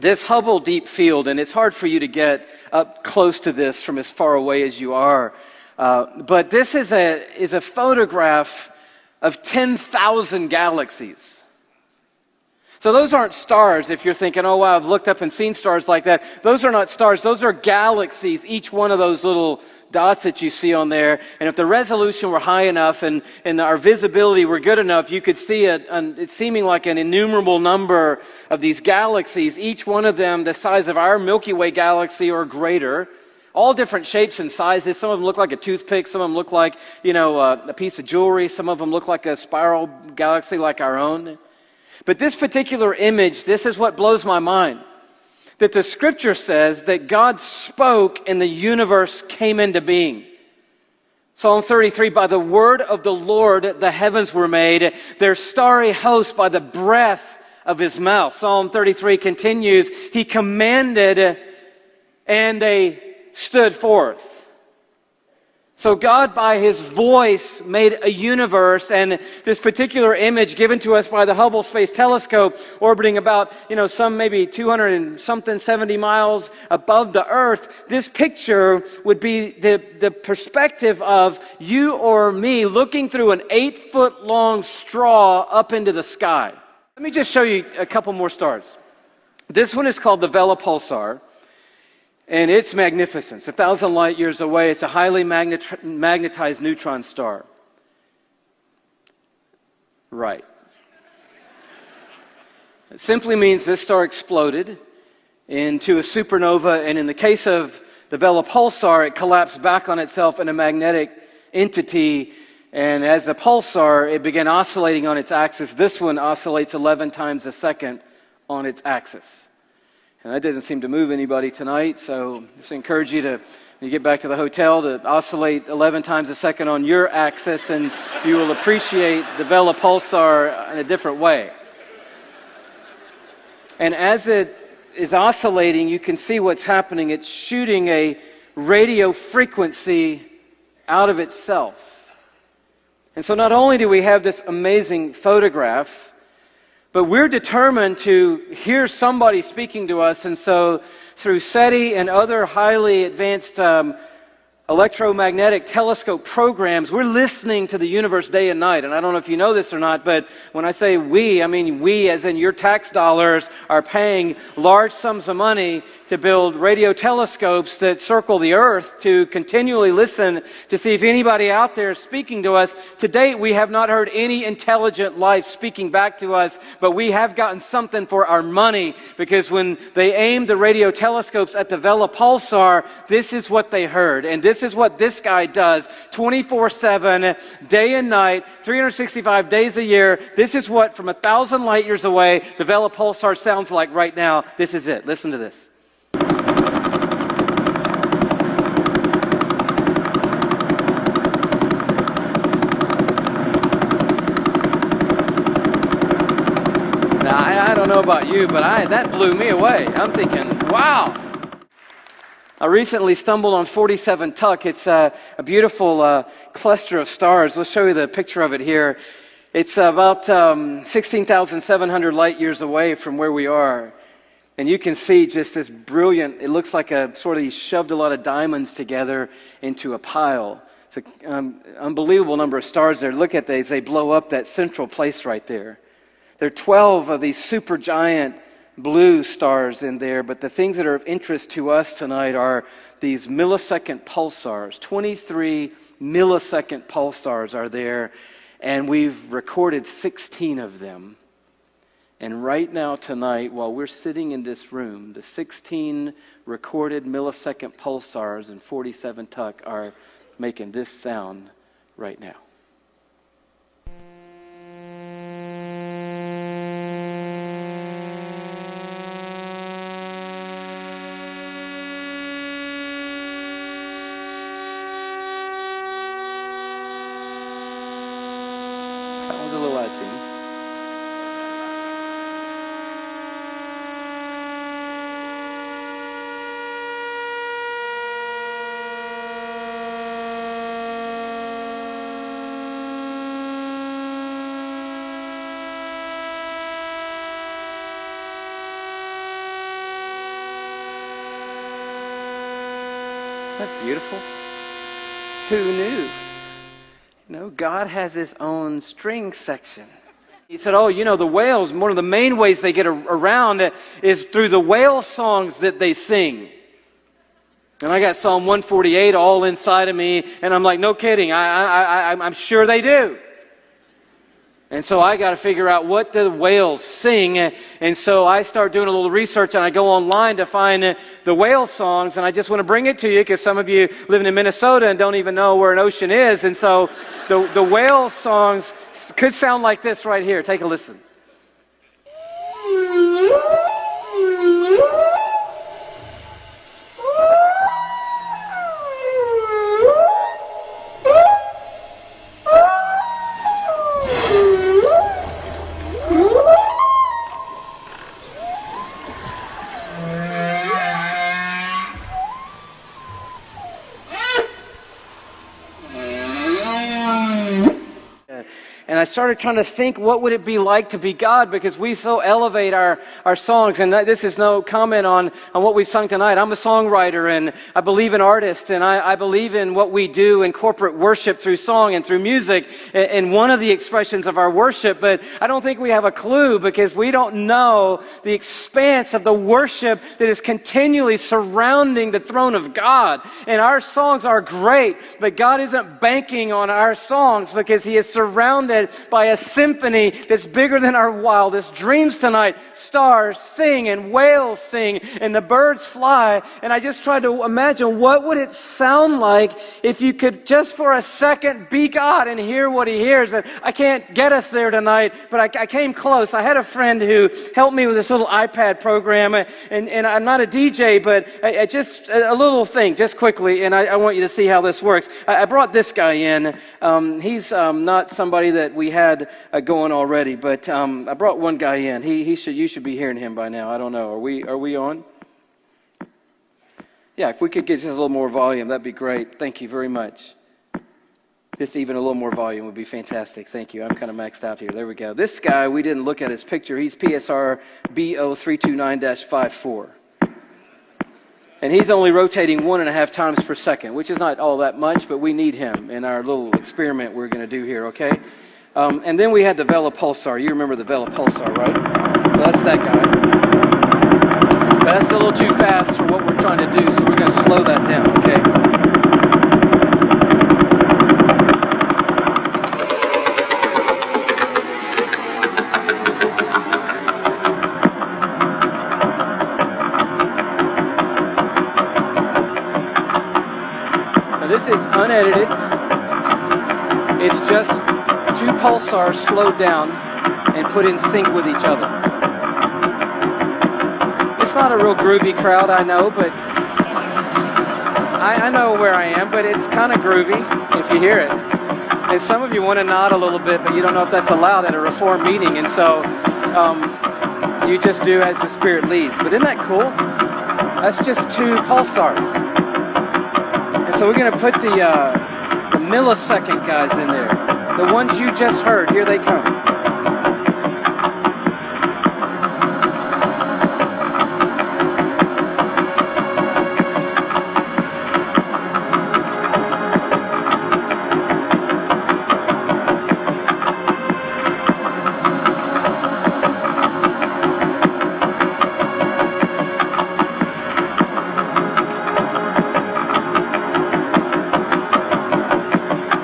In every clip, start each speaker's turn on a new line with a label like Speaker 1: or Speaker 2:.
Speaker 1: this Hubble Deep Field, and it's hard for you to get up close to this from as far away as you are, but this is a photograph of 10,000 galaxies. So those aren't stars. If you're thinking, oh wow, I've looked up and seen stars like that. Those are not stars. Those are galaxies, each one of those little dots that you see on there. And if the resolution were high enough and our visibility were good enough, you could see it's seeming like an innumerable number of these galaxies, each one of them the size of our Milky Way galaxy or greater. All different shapes and sizes. Some of them look like a toothpick. Some of them look like, a piece of jewelry. Some of them look like a spiral galaxy like our own. But this particular image, this is what blows my mind. That the scripture says that God spoke and the universe came into being. Psalm 33, by the word of the Lord the heavens were made, their starry host by the breath of his mouth. Psalm 33 continues, he commanded and they stood forth. So God, by his voice, made a universe, and this particular image given to us by the Hubble Space Telescope, orbiting about, some maybe 200 and something, 70 miles above the Earth, this picture would be the perspective of you or me looking through an 8-foot-long straw up into the sky. Let me just show you a couple more stars. This one is called the Vela Pulsar. And it's magnificent. It's 1,000 light years away. It's a highly magnetized neutron star. Right. It simply means this star exploded into a supernova, and in the case of the Vela Pulsar, it collapsed back on itself in a magnetic entity, and as a pulsar, it began oscillating on its axis. This one oscillates 11 times a second on its axis. And that doesn't seem to move anybody tonight, so I just encourage you to, when you get back to the hotel, to oscillate 11 times a second on your axis, and you will appreciate the Vela Pulsar in a different way. And as it is oscillating, you can see what's happening. It's shooting a radio frequency out of itself. And so not only do we have this amazing photograph, but we're determined to hear somebody speaking to us, and so through SETI and other highly advanced electromagnetic telescope programs, we're listening to the universe day and night. And I don't know if you know this or not, but when I say we, I mean we as in your tax dollars are paying large sums of money to build radio telescopes that circle the earth to continually listen to see if anybody out there is speaking to us. To date, we have not heard any intelligent life speaking back to us, but we have gotten something for our money, because when they aimed the radio telescopes at the Vela Pulsar, this is what they heard. And this is what this guy does 24/7, day and night, 365 days a year. This is what, from 1,000 light years away, the Vela Pulsar sounds like right now. This is it. Listen to this. Now, I don't know about you, but that blew me away. I'm thinking, wow. I recently stumbled on 47 Tuc. It's a beautiful cluster of stars. We'll show you the picture of it here. It's about 16,700 light years away from where we are. And you can see just this brilliant, it looks like he shoved a lot of diamonds together into a pile. It's an unbelievable number of stars there. Look at these. They blow up that central place right there. There are 12 of these supergiant blue stars in there, but the things that are of interest to us tonight are these millisecond pulsars. 23 millisecond pulsars are there, and we've recorded 16 of them. And right now tonight, while we're sitting in this room, the 16 recorded millisecond pulsars in 47 Tuc are making this sound right now. That was a little out of tune. that beautiful? Who knew? God has his own string section. He said, the whales, one of the main ways they get around is through the whale songs that they sing. And I got Psalm 148 all inside of me, and I'm like, no kidding, I'm sure they do. And so I got to figure out what the whales sing. And so I start doing a little research, and I go online to find the whale songs. And I just want to bring it to you because some of you living in Minnesota and don't even know where an ocean is. And so the whale songs could sound like this right here. Take a listen. And I started trying to think, what would it be like to be God? Because we so elevate our songs. And this is no comment on what we've sung tonight. I'm a songwriter, and I believe in artists, and I believe in what we do in corporate worship through song and through music, and one of the expressions of our worship. But I don't think we have a clue because we don't know the expanse of the worship that is continually surrounding the throne of God. And our songs are great, but God isn't banking on our songs because he is surrounded by a symphony that's bigger than our wildest dreams tonight. Stars sing and whales sing and the birds fly. And I just tried to imagine, what would it sound like if you could just for a second be God and hear what he hears. And I can't get us there tonight, but I came close. I had a friend who helped me with this little iPad program, and I'm not a DJ, but I just a little thing, just quickly, and I want you to see how this works. I brought this guy in. He's not somebody that we had going already, but I brought one guy in. You should be hearing him by now. I don't know. Are we on? Yeah, if we could get just a little more volume, that'd be great. Thank you very much. Just even a little more volume would be fantastic. Thank you. I'm kind of maxed out here. There we go. This guy, we didn't look at his picture. He's PSR BO329-54. And he's only rotating 1.5 times per second, which is not all that much, but we need him in our little experiment we're going to do here, okay? And then we had the Vela Pulsar. You remember the Vela Pulsar, right? So that's that guy. But that's a little too fast for what we're trying to do, so we're going to slow that down, okay? Now this is unedited. It's just 2 pulsars slowed down and put in sync with each other. It's not a real groovy crowd, I know, but I know where I am, but it's kind of groovy if you hear it. And some of you want to nod a little bit, but you don't know if that's allowed at a Reform meeting, and so you just do as the Spirit leads. But isn't that cool? That's just 2 pulsars. And so we're going to put the millisecond guys in there. The ones you just heard, here they come.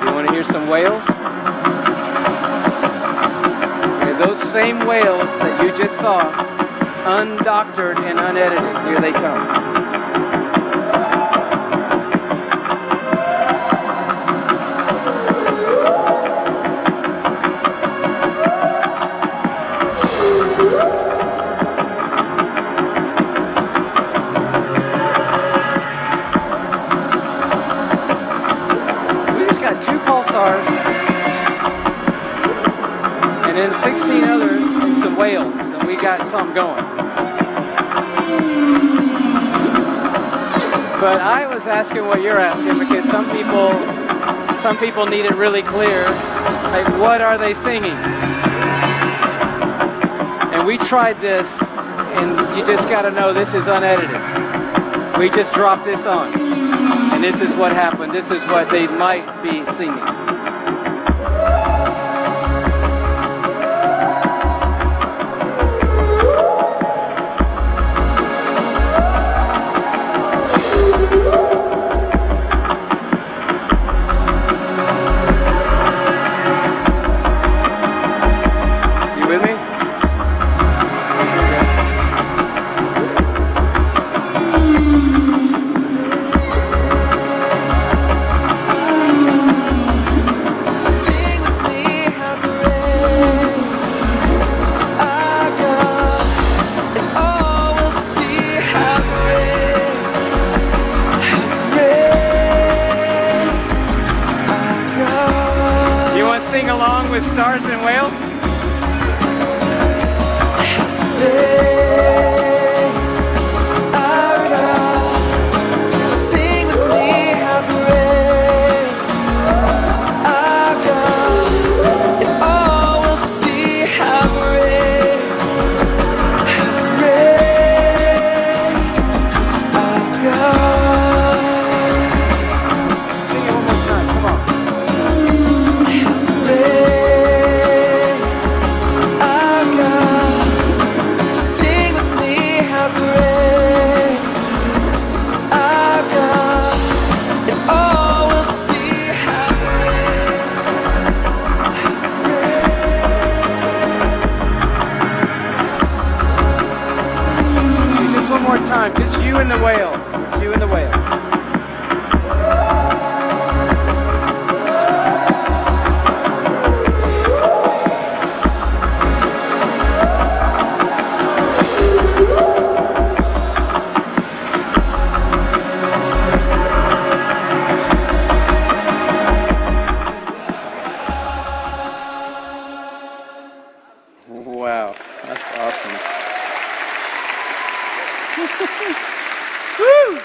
Speaker 1: You want to hear some whales? Those same whales that you just saw, undoctored and unedited, here they come. So we just got 2 pulsars, and then 16 others and some whales, and we got something going. But I was asking what you're asking because some people need it really clear. Like, what are they singing? And we tried this, and you just got to know this is unedited. We just dropped this on. And this is what happened. This is what they might be singing. You with me? Sing along with Stars in Wales?
Speaker 2: Sing with me, how great is our God, and all will see how great is our God.
Speaker 1: Sing it one more time, come on. One more time, just you and the whales. Just you and the whales. Wow, that's awesome. Woo!